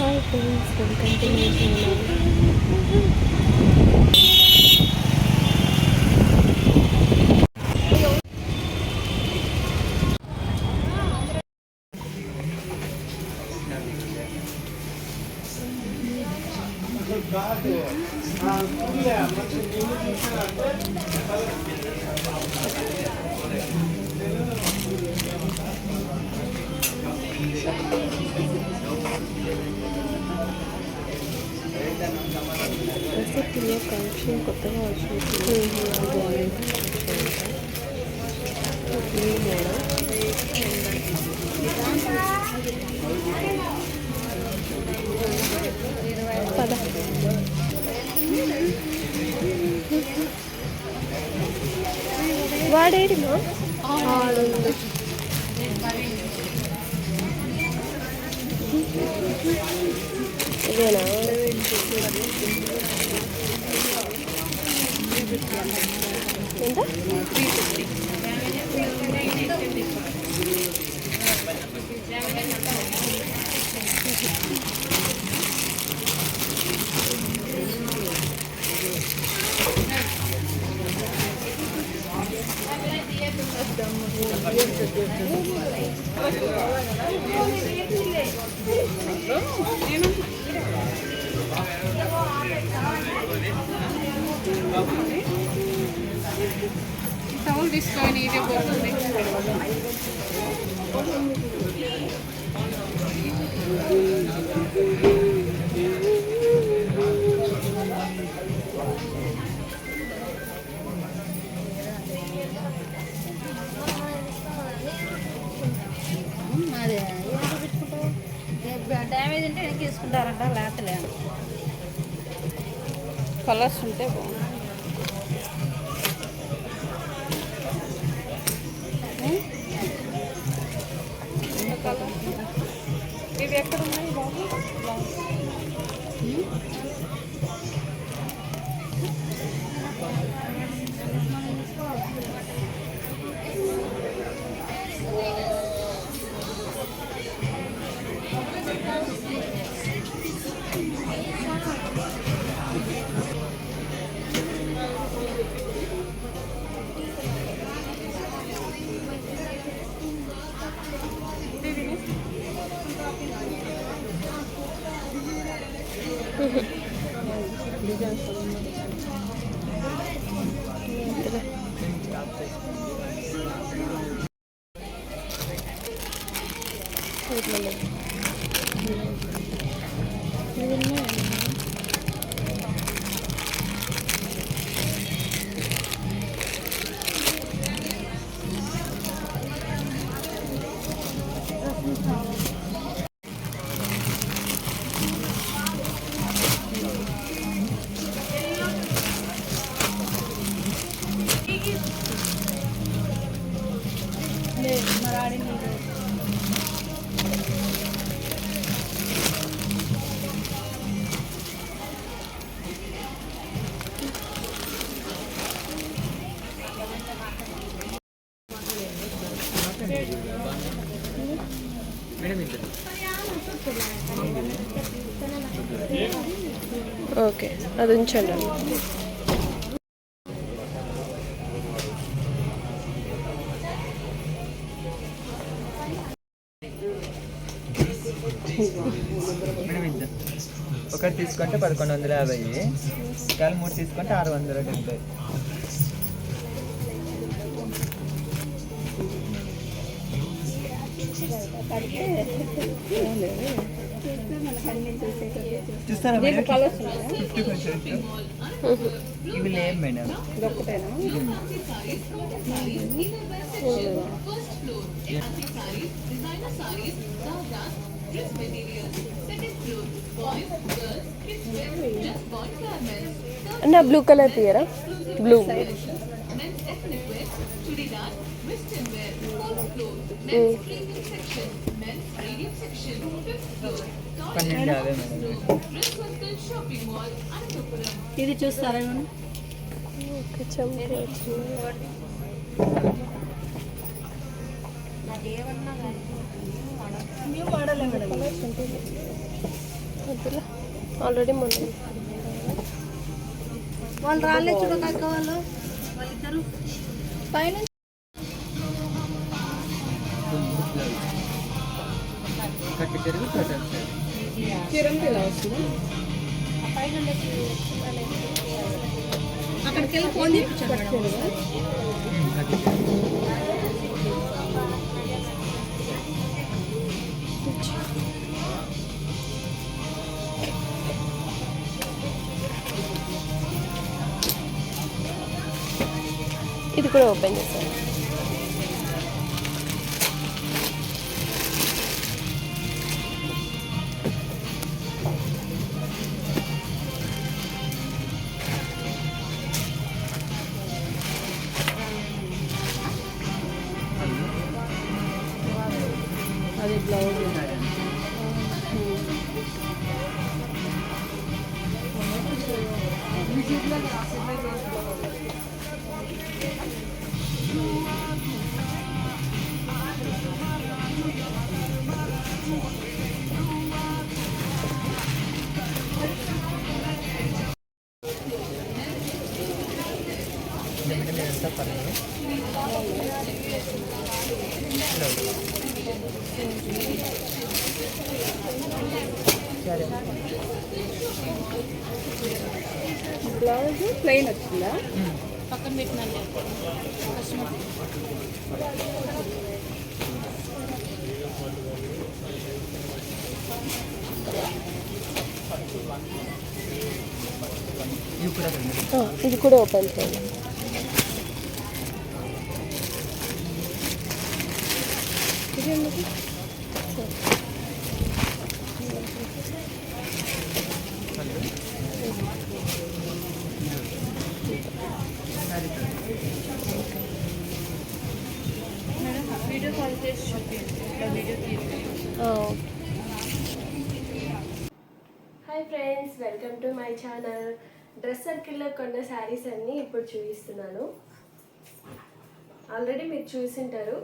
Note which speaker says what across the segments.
Speaker 1: Hi friends, welcome to my channel. రెసిపీలో collection కొత్తగా వచ్చినప్పుడు వాడేడి మా ఆడుంది. ఇదేనా ఎంత?
Speaker 2: టౌల్ తీసుకొని ఇదే పోతుంది.
Speaker 3: డ్యామేజ్ ఉంటే వెనక్కి తీసుకుంటారంట, లేకపోతే
Speaker 2: కలర్స్ ఉంటే బాగుంది. ఇవి ఎక్కడ ఉన్నాయి బాబు?
Speaker 1: ఓకే, అది ఉంచండి.
Speaker 4: ఒకటి తీసుకుంటే 1150, కాలు 3 తీసుకుంటే 670. చూస్తారా మేడం? 50%. ఇవి లేవు మేడం.
Speaker 1: అన్న బ్లూ కలర్ తీయరా? Blue
Speaker 4: 1250 madam.
Speaker 3: ఇది చూస్తారా?
Speaker 1: ఓకే, చంపవచ్చు.
Speaker 3: New model madam.
Speaker 1: వద్దులే ఆల్రెడీ మొన్న
Speaker 3: వాళ్ళు రాలే చూడక వాళ్ళిద్దరు పైన
Speaker 4: కట్టి పెరుగు టోటల్ సార్
Speaker 2: చిరంకి ఇలా వస్తుంది.
Speaker 3: పైన అక్కడికి వెళ్ళి ఫోన్ తెప్పించాను
Speaker 4: కట్టి పెరుగు
Speaker 1: ఇది కూడా ఓపెన్ చేస్తాను.
Speaker 2: అది బ్లౌజ్.
Speaker 4: ఎంత పర్లేదు సరే
Speaker 2: బ్లౌజ్ ప్లెయిన్ వచ్చిందా?
Speaker 3: పక్కన పెట్టినండి కస్టమర్
Speaker 4: ఇవి కూడా రెండు
Speaker 1: ఇది కూడా ఓపెన్ చేయండి. ఇది ఎందుకు?
Speaker 3: వీడియో కాల్ చేసి చూపించండి ఇట్లా వీడియో తీయండి.
Speaker 1: Hi friends, welcome to my channel. Dress సర్కిల్లో కొన్న శారీస్ అన్నీ ఇప్పుడు చూపిస్తున్నాను. ఆల్రెడీ మీరు చూసింటారు.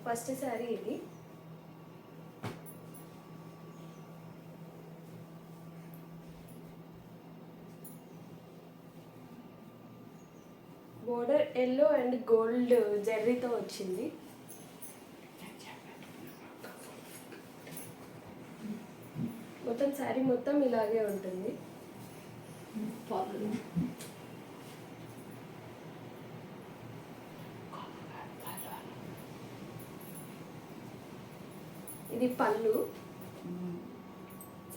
Speaker 1: ఫస్ట్ శారీ ఇది. బోర్డర్ ఎల్లో అండ్ గోల్డ్ జెర్రీతో వచ్చింది. మొత్తం శారీ మొత్తం ఇలాగే ఉంటుంది. ఇది పళ్ళు.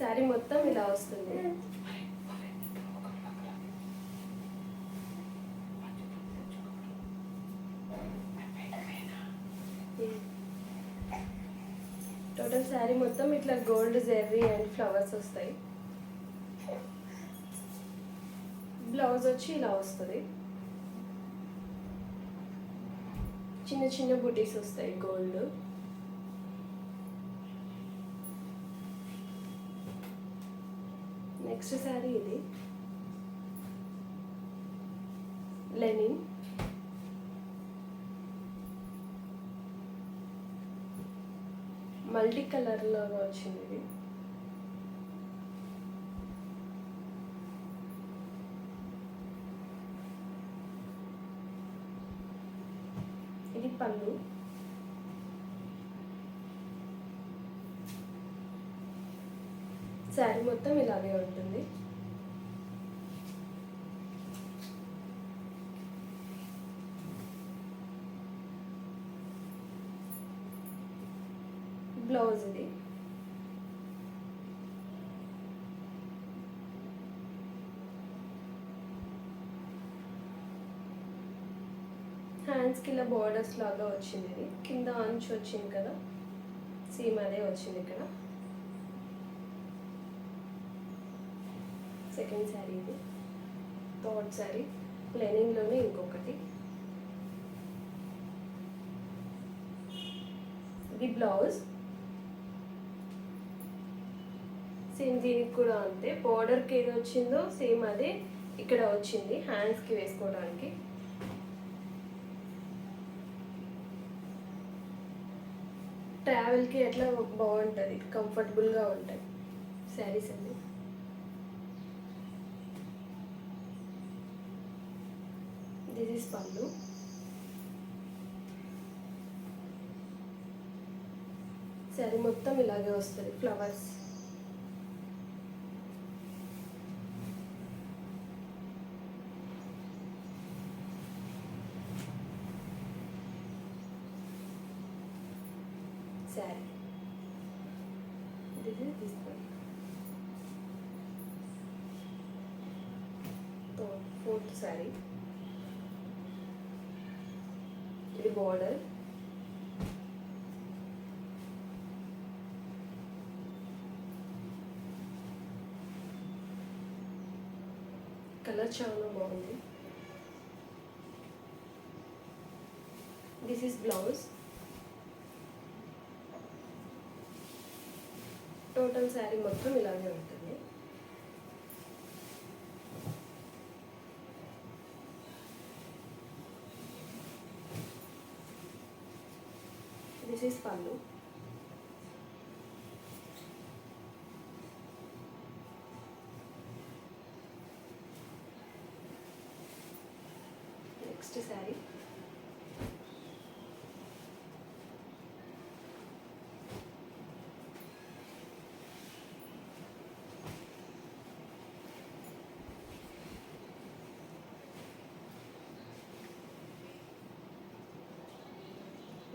Speaker 1: శారీ మొత్తం ఇలా వస్తుంది. టోటల్ శారీ మొత్తం ఇట్లా గోల్డ్ జెర్రీ అండ్ ఫ్లవర్స్ వస్తాయి. బ్లౌజ్ వచ్చి ఇలా వస్తుంది. చిన్న చిన్న బుటీస్ వస్తాయి గోల్డ్. నెక్స్ట్ శారీ ఇది లెనిన్. మల్టీ కలర్ లాగా వచ్చింది ఇది. ఇది పళ్ళు. శారీ మొత్తం ఇలాగే ఉంటుంది. బ్లౌజ్ ఇది. హ్యాండ్స్కి ఇలా బోర్డర్స్ లాగా వచ్చింది. ఇది కింద అంచు వచ్చింది కదా, సీమ్ అదే వచ్చింది ఇక్కడ. సెకండ్ శారీ ఇది. థర్డ్ శారీ లెనిన్లోనే ఇంకొకటి. ఇది బ్లౌజ్. సేమ్ దీనికి కూడా అంతే. బోర్డర్కి ఏది వచ్చిందో సేమ్ అదే ఇక్కడ వచ్చింది హ్యాండ్స్కి వేసుకోవడానికి. ట్రావెల్కి అట్లా బాగుంటుంది, కంఫర్టబుల్గా ఉంటాయి శారీస్ అన్ని. దిస్ ఈస్ పళ్ళు. శారీ మొత్తం ఇలాగే వస్తుంది, flowers. Sari this is this one. Fourth sari. ఇది బార్డర్. కలర్ చాలా బాగుంది. This is blouse. Total sari మొత్తం ఇలాగే ఉంటుంది. దిస్ ఈస్ పళ్ళు. Next sari.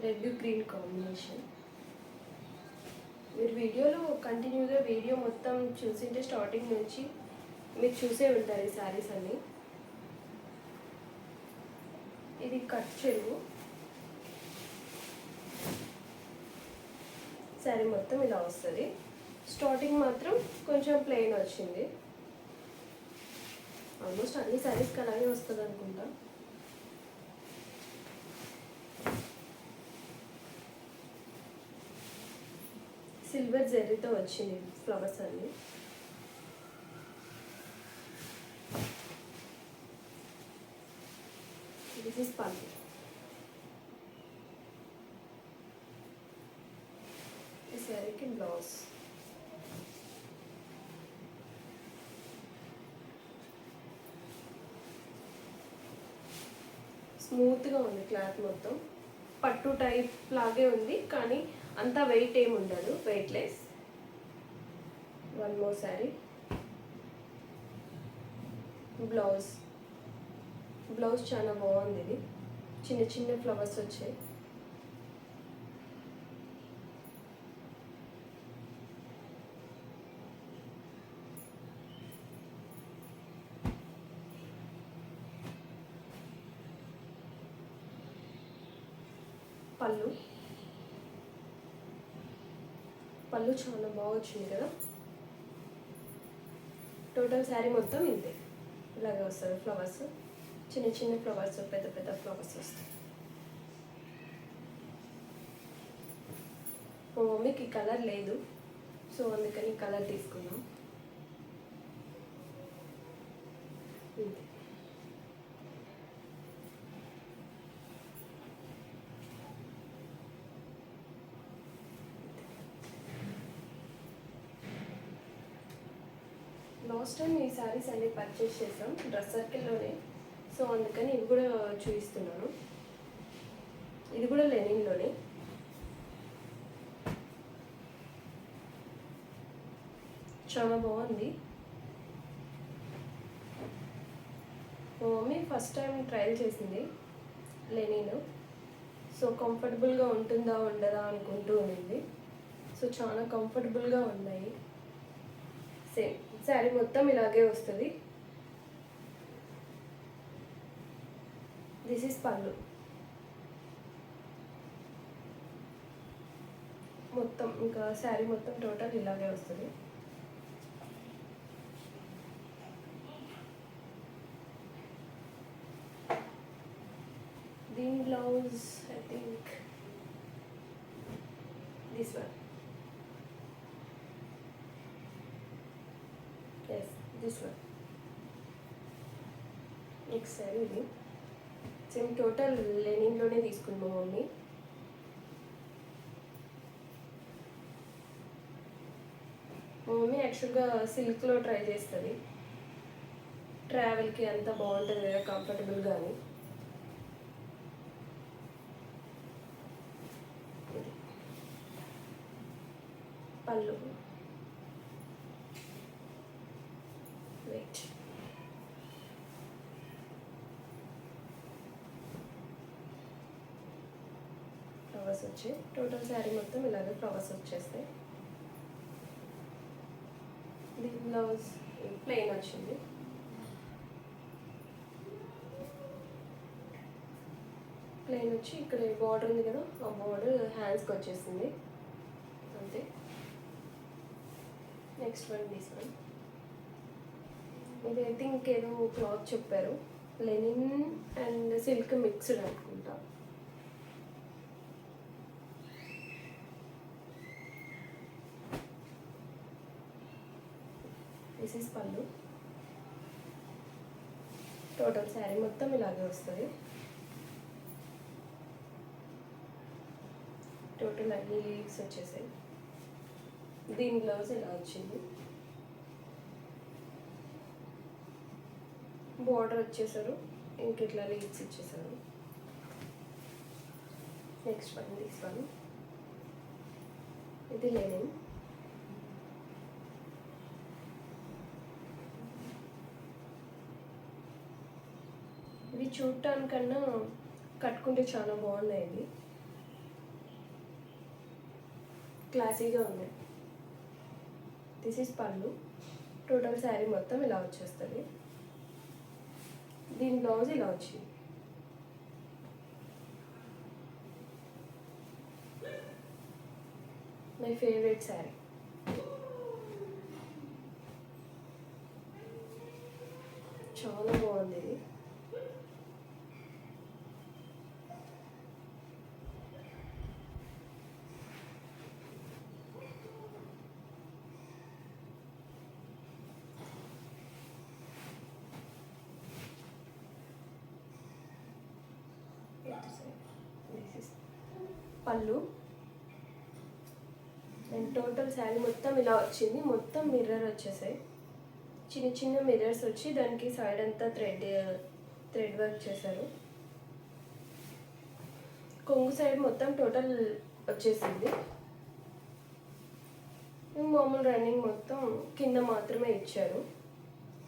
Speaker 1: Red green combination. మీరు వీడియోలో కంటిన్యూగా వీడియో మొత్తం చూసింటే స్టార్టింగ్ నుంచి మీరు చూసే ఉంటారు ఈ శారీస్ అన్ని. ఇది కట్ చెరువు. శారీ మొత్తం ఇలా వస్తుంది. స్టార్టింగ్ మాత్రం కొంచెం ప్లెయిన్ వచ్చింది. ఆల్మోస్ట్ అన్ని శారీస్కి అలాగే వస్తుంది అనుకుంటా. సిల్వర్ జెర్రీతో వచ్చింది ఫ్లవర్స్ అన్ని. దిస్ ఈస్ పళ్ళు. ఈ శారీకి బ్లౌజ్. స్మూత్గా ఉంది క్లాత్ మొత్తం. పట్టు టైప్ లాగే ఉంది కానీ అంత వెయిట్ ఏమి ఉండదు, weightless. One more sari. Blouse. Blouse చాలా బాగుంది. ఇది చిన్న చిన్న ఫ్లవర్స్ వచ్చాయి. పళ్ళు. పళ్ళు చాలా బాగా వచ్చింది కదా. టోటల్ శారీ మొత్తం ఇంతే, ఇలాగే వస్తుంది. ఫ్లవర్స్ చిన్న చిన్న ఫ్లవర్స్, పెద్ద పెద్ద ఫ్లవర్స్ వస్తాయి. మా మమ్మీకి కలర్ లేదు, సో అందుకని కలర్ తీసుకున్నాం. ఇంతే. లాస్ట్ టైం ఈ శారీస్ అన్ని పర్చేస్ చేసాం డ్రెస్ సర్కిల్లోనే, సో అందుకని ఇవి కూడా చూపిస్తున్నాను. ఇది కూడా లెనిన్లోనే. చాలా బాగుంది. మా మమ్మీ ఫస్ట్ టైం ట్రయల్ చేసింది లెనిన్, సో కంఫర్టబుల్గా ఉంటుందా ఉండదా అనుకుంటూ ఉంది. సో చాలా కంఫర్టబుల్గా ఉన్నాయి. సేమ్ శారీ మొత్తం ఇలాగే వస్తుంది. దిస్ ఈస్ పళ్ళు. మొత్తం ఇంకా శారీ మొత్తం టోటల్ ఇలాగే వస్తుంది. దీని blouse I think this one. Yes, this one. Next sari ఇది సేమ్ టోటల్ లెనిన్లోనే తీసుకున్నాం మమ్మీ. మమ్మీ యాక్చువల్గా సిల్క్లో ట్రై చేస్తుంది, ట్రావెల్కి అంత బాగుంటుంది కదా కంఫర్టబుల్గా అని. ఇది పళ్ళు, వెయిట్ ఫ్లవర్స్ వచ్చి టోటల్ శారీ మొత్తం ఇలాగే ఫ్లవర్స్ వచ్చేస్తాయి. దీని బ్లౌజ్ ప్లెయిన్ వచ్చింది. ప్లెయిన్ వచ్చి ఇక్కడ బార్డర్ ఉంది కదా, ఆ బార్డర్ హ్యాండ్స్కి వచ్చేసింది అంతే. నెక్స్ట్ వన్ తీసుకొని ఇది ఐ థింక్ ఏదో క్లాత్ చెప్పారు, లెనిన్ అండ్ సిల్క్ మిక్స్డ్ అనుకుంటా. దిస్ ఈస్ పళ్ళు. టోటల్ శారీ మొత్తం ఇలాగే వస్తుంది. టోటల్ అన్ని లీవ్స్ వచ్చేసాయి. దీని బ్లౌజ్ ఇలా వచ్చింది. బార్డర్ వచ్చేసారు, ఇంక ఇట్లా లీవ్స్ ఇచ్చేసారు. నెక్స్ట్ వన్ తీసుకొని ఇది లెనిన్. ఇవి చూడటానికన్నా కట్టుకుంటే చాలా బాగున్నాయి. ఇవి క్లాసీగా ఉన్నాయి. దిస్ ఈస్ పళ్ళు. టోటల్ శారీ మొత్తం ఇలా వచ్చేస్తుంది. దీని బ్లౌజ్ ఇలా వచ్చింది. My favourite sari. చాలా బాగుంది ఇది. పళ్ళు అండ్ టోటల్ శారీ మొత్తం ఇలా వచ్చింది. మొత్తం మిర్రర్ వచ్చేసాయి, చిన్న చిన్న మిర్రర్స్ వచ్చి దానికి సైడ్ అంతా థ్రెడ్ వర్క్ చేశారు. కొంగు సైడ్ మొత్తం టోటల్ వచ్చేసింది. మామూలు రన్నింగ్ మొత్తం కింద మాత్రమే ఇచ్చారు.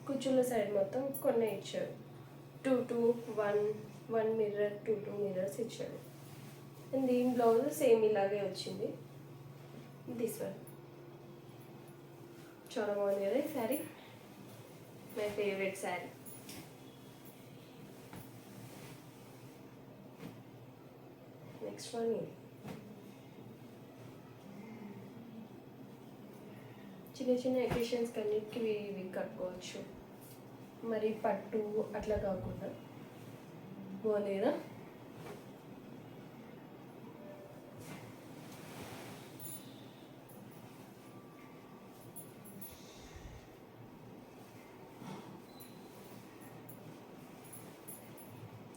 Speaker 1: కుచ్చుల సైడ్ మొత్తం కొన్ని ఇచ్చారు. 2 1 మిర్రర్ 2 మిర్రర్స్ ఇచ్చారు. అండ్ దీని బ్లౌజ్ సేమ్ ఇలాగే వచ్చింది. దిస్ వన్ చాలా బాగుంది కదా ఈ sari. My favourite sari. Next one ఇది చిన్న చిన్న ఎకేషన్స్కి అన్నిటికీ ఇవి కట్టుకోవచ్చు. మరి పట్టు అట్లా కాకుండా బాగుంది కదా.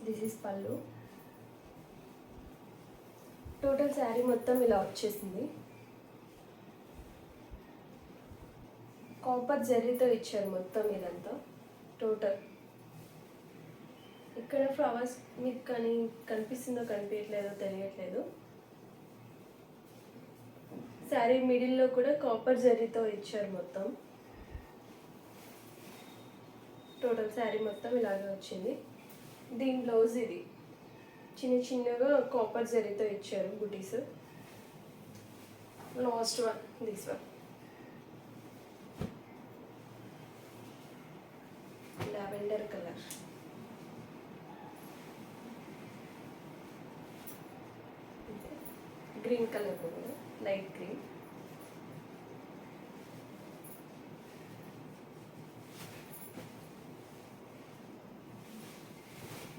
Speaker 1: దిస్ ఈస్ పళ్ళు. టోటల్ శారీ మొత్తం ఇలా వచ్చేసింది. కాపర్ జరీతో ఇచ్చారు మొత్తం ఇదంతా. టోటల్ ఇక్కడ ఫ్లవర్స్ మీకు కానీ కనిపిస్తుందో కనిపించట్లేదో తెలియట్లేదు. శారీ మిడిల్లో కూడా కాపర్ జరీతో ఇచ్చారు మొత్తం. టోటల్ శారీ మొత్తం ఇలాగే వచ్చింది. దీని బ్లౌజ్ ఇది చిన్న చిన్నగా కాపర్ జరీతో ఇచ్చారు బుటీస్. Last one this one lavender colour. Green colour కూడా లైట్ గ్రీన్.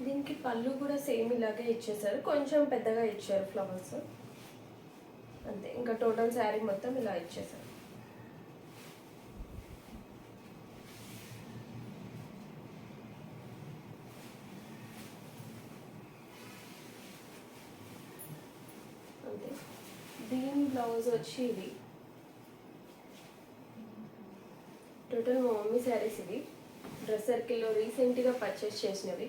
Speaker 1: దీనికి పళ్ళు కూడా సేమ్ ఇలాగే ఇచ్చేసారు, కొంచెం పెద్దగా ఇచ్చారు ఫ్లవర్స్ అంతే. ఇంకా టోటల్ శారీ మొత్తం ఇలా ఇచ్చేసారు. అంతే. దీని బ్లౌజ్ వచ్చి ఇది టోటల్ మా మమ్మీ శారీస్ ఇవి డ్రెస్ సర్కిల్లో రీసెంట్గా పర్చేస్ చేసినవి.